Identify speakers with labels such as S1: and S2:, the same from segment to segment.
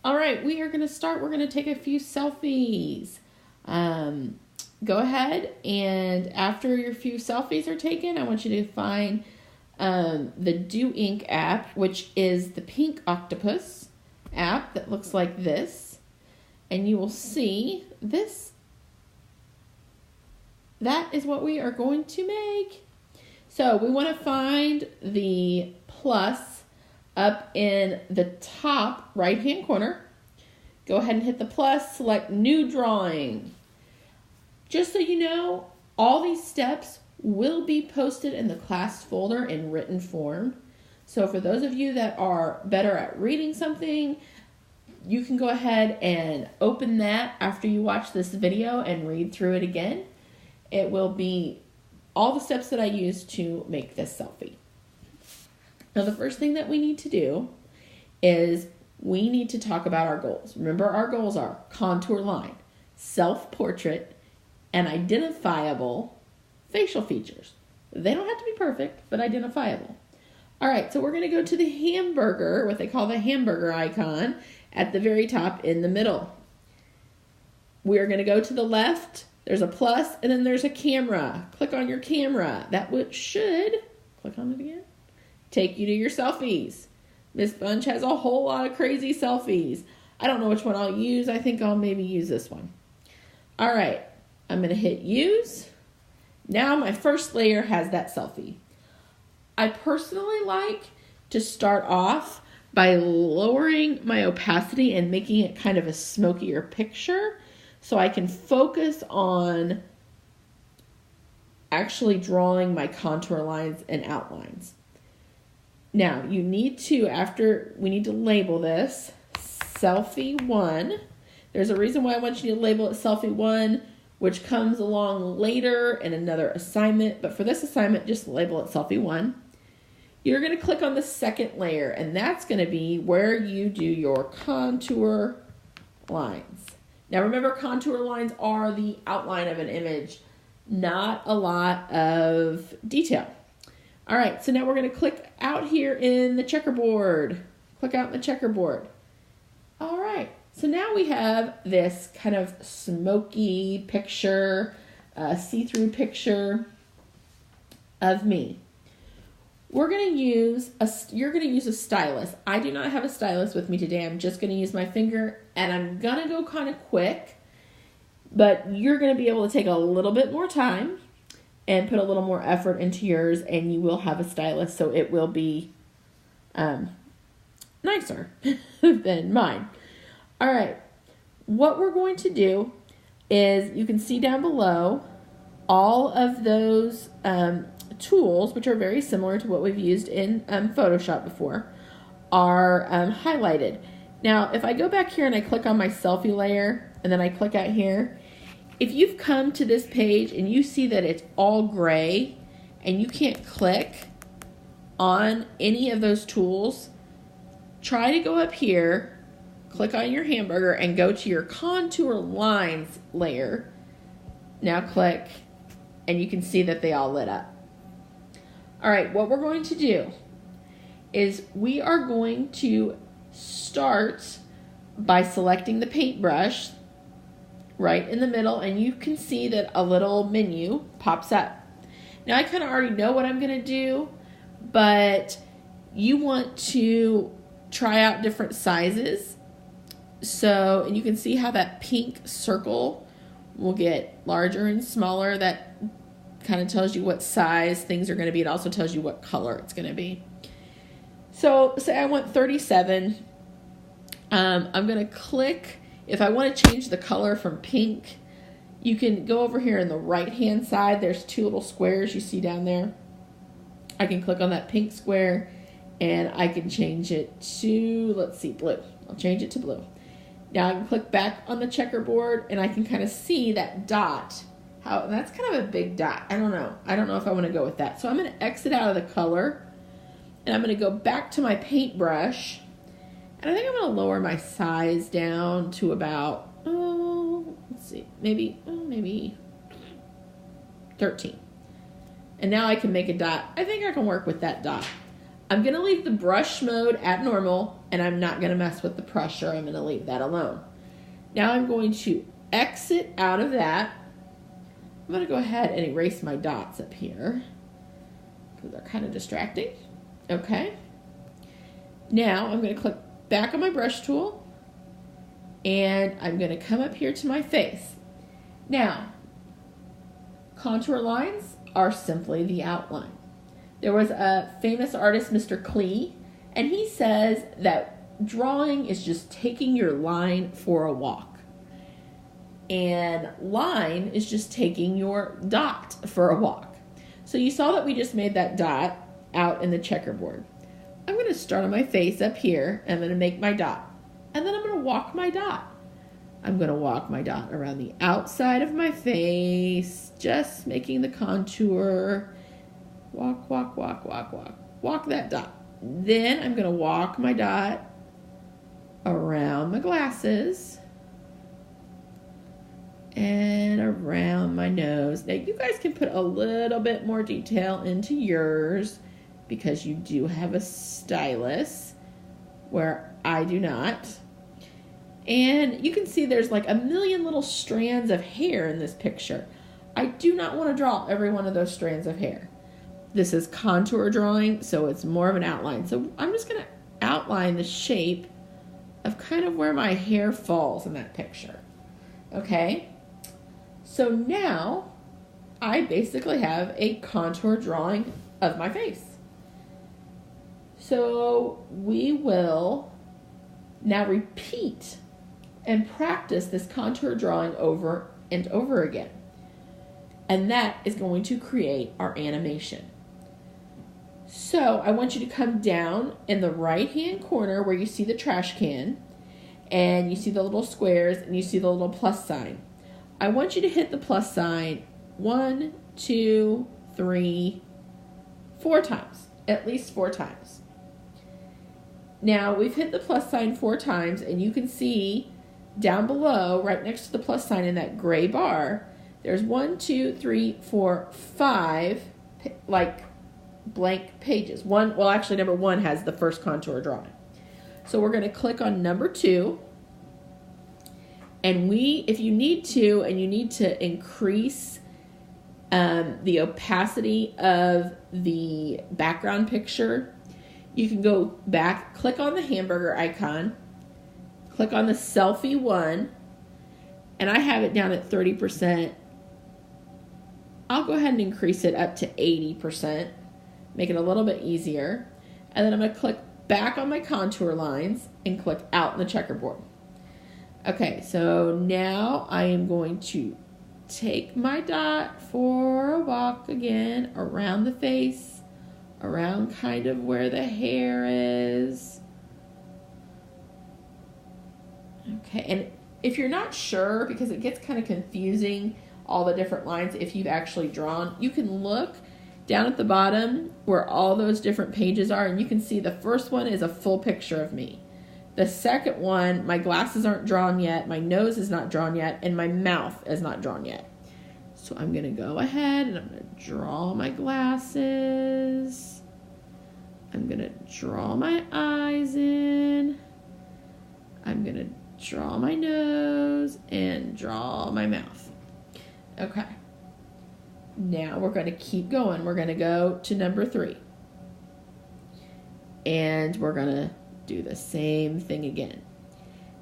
S1: All right, we are going to start. We're going to take a few selfies. Go ahead, and after your few selfies are taken, I want you to find the Doink app, which is the pink octopus app that looks like this. And you will see this. That is what we are going to make. So we want to find the plus up in the top right-hand corner. Go ahead and hit the plus, select new drawing. Just so you know, all these steps will be posted in the class folder in written form. So for those of you that are better at reading something, you can go ahead and open that after you watch this video and read through it again. It will be all the steps that I used to make this selfie. Now the first thing that we need to do is we need to talk about our goals. Remember, our goals are contour line, self-portrait, and identifiable facial features. They don't have to be perfect, but identifiable. All right, so we're going to go to the hamburger, what they call the hamburger icon, at the very top in the middle. We are going to go to the left. There's a plus, and then there's a camera. Click on your camera. That should, click on it again, take you to your selfies. Miss Bunch has a whole lot of crazy selfies. I don't know which one I'll use. I think I'll maybe use this one. All right, I'm going to hit use. Now my first layer has that selfie. I personally like to start off by lowering my opacity and making it kind of a smokier picture so I can focus on actually drawing my contour lines and outlines. Now, you need to, we need to label this selfie 1. There's a reason why I want you to label it selfie 1, which comes along later in another assignment. But for this assignment, just label it selfie 1. You're going to click on the second layer, and that's going to be where you do your contour lines. Now, remember, contour lines are the outline of an image, not a lot of detail. All right, so now we're going to click out here in the checkerboard. Click out in the checkerboard. All right, so now we have this kind of smoky picture, see-through picture of me. You're going to use a stylus. I do not have a stylus with me today. I'm just going to use my finger, and I'm going to go kind of quick, but you're going to be able to take a little bit more time and put a little more effort into yours, and you will have a stylus, so it will be nicer than mine. All right, what we're going to do is, you can see down below all of those tools, which are very similar to what we've used in Photoshop before, are highlighted. Now, if I go back here and I click on my selfie layer, and then I click out here, if you've come to this page and you see that it's all gray and you can't click on any of those tools, try to go up here, click on your hamburger, and go to your contour lines layer. Now click, and you can see that they all lit up. All right, what we're going to do is we are going to start by selecting the paintbrush right in the middle, and you can see that a little menu pops up. Now, I kind of already know what I'm going to do, but you want to try out different sizes. So, and you can see how that pink circle will get larger and smaller. That kind of tells you what size things are going to be. It also tells you what color it's going to be. So, say I want 37. I'm going to click. If I want to change the color from pink, you can go over here in the right-hand side. There's two little squares you see down there. I can click on that pink square, and I can change it to, let's see, blue. I'll change it to blue. Now I can click back on the checkerboard, and I can kind of see that dot. And that's kind of a big dot. I don't know. I don't know if I want to go with that. So I'm going to exit out of the color, and I'm going to go back to my paintbrush. And I think I'm going to lower my size down to about, let's see, maybe 13. And now I can make a dot. I think I can work with that dot. I'm going to leave the brush mode at normal, and I'm not going to mess with the pressure. I'm going to leave that alone. Now I'm going to exit out of that. I'm going to go ahead and erase my dots up here because they're kind of distracting. Okay. Now I'm going to click back on my brush tool, and I'm going to come up here to my face. Now, contour lines are simply the outline. There was a famous artist, Mr. Klee, and he says that drawing is just taking your line for a walk. And line is just taking your dot for a walk. So you saw that we just made that dot out in the checkerboard. I'm going to start on my face up here, and I'm going to make my dot. And then I'm going to walk my dot. I'm going to walk my dot around the outside of my face, just making the contour. Walk, walk, walk, walk, walk. Walk that dot. Then I'm going to walk my dot around my glasses and around my nose. Now you guys can put a little bit more detail into yours because you do have a stylus where I do not. And you can see there's like a million little strands of hair in this picture. I do not want to draw every one of those strands of hair. This is contour drawing, so it's more of an outline. So I'm just going to outline the shape of kind of where my hair falls in that picture. Okay? So now I basically have a contour drawing of my face. So we will now repeat and practice this contour drawing over and over again. And that is going to create our animation. So I want you to come down in the right-hand corner where you see the trash can, and you see the little squares, and you see the little plus sign. I want you to hit the plus sign 1, 2, 3, 4 times, at least 4 times. Now we've hit the plus sign 4 times, and you can see down below, right next to the plus sign in that gray bar, there's 1, 2, 3, 4, 5, like blank pages. Number 1 has the first contour drawing. So we're going to click on number 2. And if you need to increase the opacity of the background picture, you can go back, click on the hamburger icon, click on the selfie one, and I have it down at 30%. I'll go ahead and increase it up to 80%, make it a little bit easier. And then I'm going to click back on my contour lines and click out in the checkerboard. Okay, so now I am going to take my dot for a walk again around the face, around kind of where the hair is. Okay, and if you're not sure, because it gets kind of confusing, all the different lines, if you've actually drawn, you can look down at the bottom where all those different pages are, and you can see the first one is a full picture of me. The second one, my glasses aren't drawn yet, my nose is not drawn yet, and my mouth is not drawn yet. So I'm going to go ahead and I'm going to draw my glasses. I'm going to draw my eyes in. I'm going to draw my nose and draw my mouth. Okay. Now we're going to keep going. We're going to go to number 3. And we're going to do the same thing again.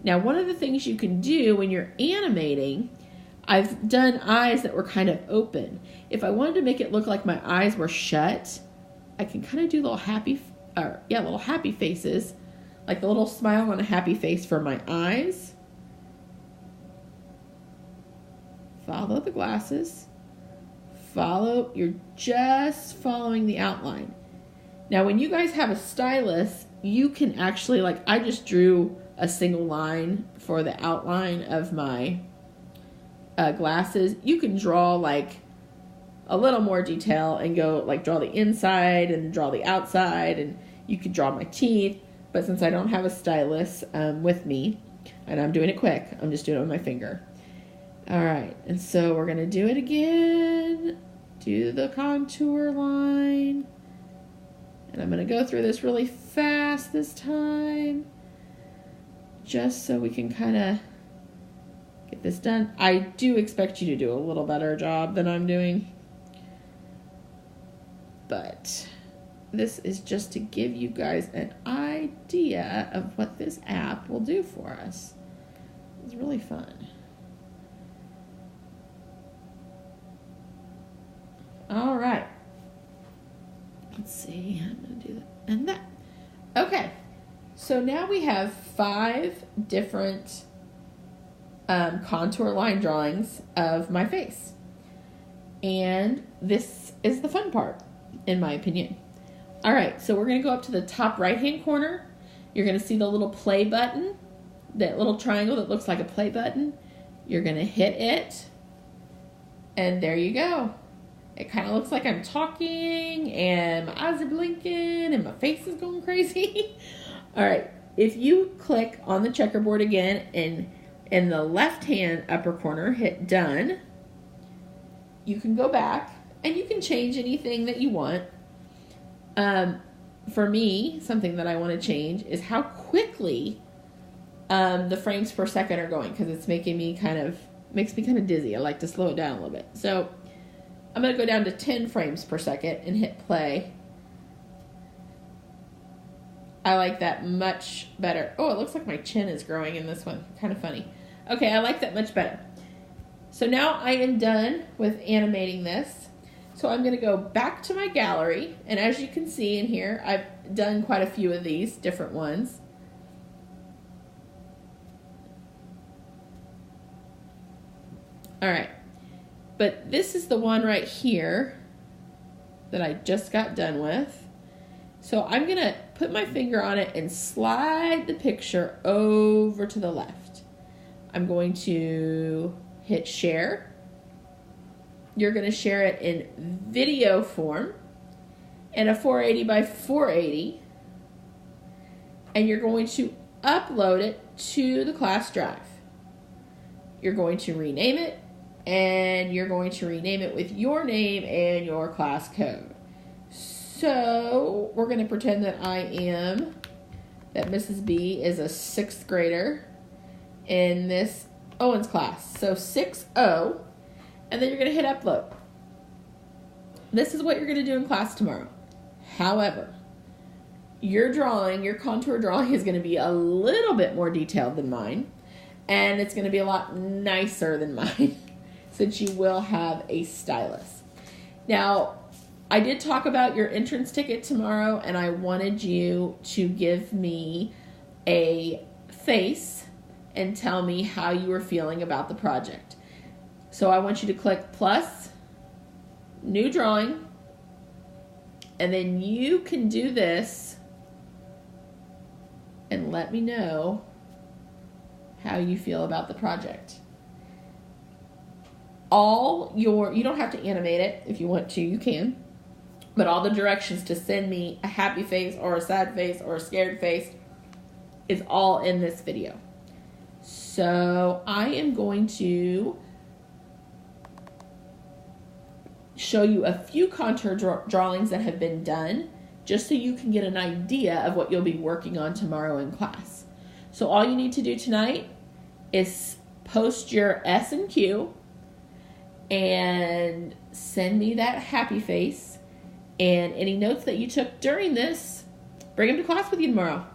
S1: Now, one of the things you can do when you're animating, I've done eyes that were kind of open. If I wanted to make it look like my eyes were shut, I can kind of do little happy faces, like the little smile on a happy face for my eyes. Follow the glasses. You're just following the outline. Now, when you guys have a stylus, you can actually, I just drew a single line for the outline of my glasses. You can draw a little more detail and go draw the inside and draw the outside, and you could draw my teeth. But since I don't have a stylus with me, and I'm doing it quick, I'm just doing it with my finger. All right, and so we're going to do it again. Do the contour line. And I'm going to go through this really fast this time, just so we can kind of get this done. I do expect you to do a little better job than I'm doing, but this is just to give you guys an idea of what this app will do for us. It's really fun. All right. Let's see. I'm going to do that and that. Okay. So now we have 5 different contour line drawings of my face. And this is the fun part, in my opinion. All right. So we're going to go up to the top right-hand corner. You're going to see the little play button, that little triangle that looks like a play button. You're going to hit it. And there you go. It kind of looks like I'm talking and my eyes are blinking and my face is going crazy. All right. If you click on the checkerboard again and in the left-hand upper corner, hit done, you can go back and you can change anything that you want. For me, something that I want to change is how quickly the frames per second are going, because it's makes me kind of dizzy. I like to slow it down a little bit. So I'm going to go down to 10 frames per second and hit play. I like that much better. Oh, it looks like my chin is growing in this one. Kind of funny. Okay, I like that much better. So now I am done with animating this. So I'm going to go back to my gallery. And as you can see in here, I've done quite a few of these different ones. All right. But this is the one right here that I just got done with. So I'm going to put my finger on it and slide the picture over to the left. I'm going to hit share. You're going to share it in video form in a 480 by 480. And you're going to upload it to the class drive. You're going to rename it. And you're going to rename it with your name and your class code. So we're going to pretend that that Mrs. B is a 6th grader in this Owens class. So 6-0, and then you're going to hit upload. This is what you're going to do in class tomorrow. However, your contour drawing is going to be a little bit more detailed than mine, and it's going to be a lot nicer than mine. Since you will have a stylus. Now, I did talk about your entrance ticket tomorrow, and I wanted you to give me a face and tell me how you were feeling about the project. So I want you to click plus, new drawing, and then you can do this and let me know how you feel about the project. You don't have to animate it. If you want to, you can. But all the directions to send me a happy face or a sad face or a scared face is all in this video. So I am going to show you a few contour drawings that have been done, just so you can get an idea of what you'll be working on tomorrow in class. So all you need to do tonight is post your S and Q and send me that happy face, and any notes that you took during this, bring them to class with you tomorrow.